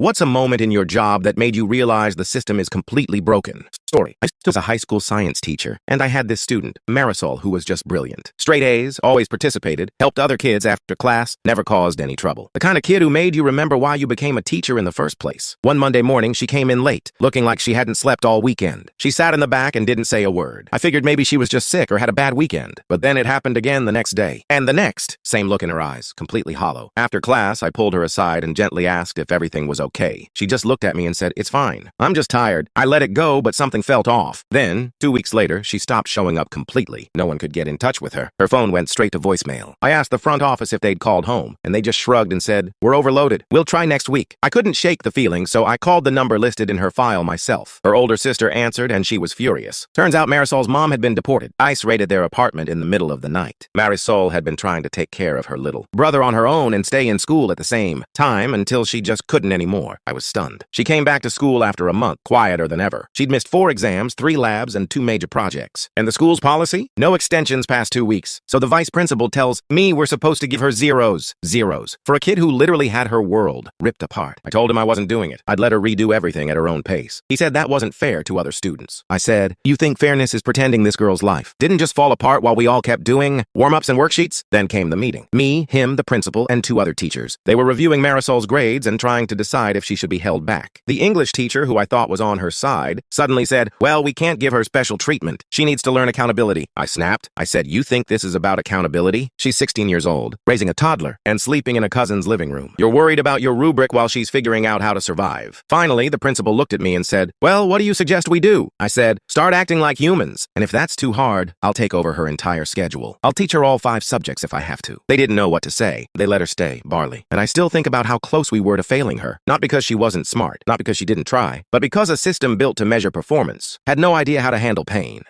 What's a moment in your job that made you realize the system is completely broken? Story. I was a high school science teacher, and I had this student, Marisol, who was just brilliant. Straight A's, always participated, helped other kids after class, never caused any trouble. The kind of kid who made you remember why you became a teacher in the first place. One Monday morning, she came in late, looking like she hadn't slept all weekend. She sat in the back and didn't say a word. I figured maybe she was just sick or had a bad weekend. But then it happened again the next day. And the next. Same look in her eyes, completely hollow. After class, I pulled her aside and gently asked if everything was okay. She just looked at me and said, "It's fine. I'm just tired." I let it go, but something felt off. Then, 2 weeks later, she stopped showing up completely. No one could get in touch with her. Her phone went straight to voicemail. I asked the front office if they'd called home, and they just shrugged and said, "We're overloaded. We'll try next week." I couldn't shake the feeling, so I called the number listed in her file myself. Her older sister answered, and she was furious. Turns out Marisol's mom had been deported. ICE raided their apartment in the middle of the night. Marisol had been trying to take care of her little brother on her own and stay in school at the same time until she just couldn't anymore. I was stunned. She came back to school after a month, quieter than ever. She'd missed 4 exams, 3 labs, and 2 major projects. And the school's policy? No extensions past 2 weeks. So the vice principal tells me we're supposed to give her zeros. Zeros. For a kid who literally had her world ripped apart. I told him I wasn't doing it. I'd let her redo everything at her own pace. He said that wasn't fair to other students. I said, "You think fairness is pretending this girl's life didn't just fall apart while we all kept doing warm-ups and worksheets?" Then came the meeting. Me, him, the principal, and 2 other teachers. They were reviewing Marisol's grades and trying to decide if she should be held back. The English teacher, who I thought was on her side, suddenly said, "Well, we can't give her special treatment. She needs to learn accountability." I snapped. I said, "You think this is about accountability? She's 16 years old, raising a toddler, and sleeping in a cousin's living room. You're worried about your rubric while she's figuring out how to survive." Finally, the principal looked at me and said, "Well, what do you suggest we do?" I said, "Start acting like humans. And if that's too hard, I'll take over her entire schedule. I'll teach her all 5 subjects if I have to." They didn't know what to say. They let her stay, Barley. And I still think about how close we were to failing her. Not because she wasn't smart, not because she didn't try, but because a system built to measure performance had no idea how to handle pain.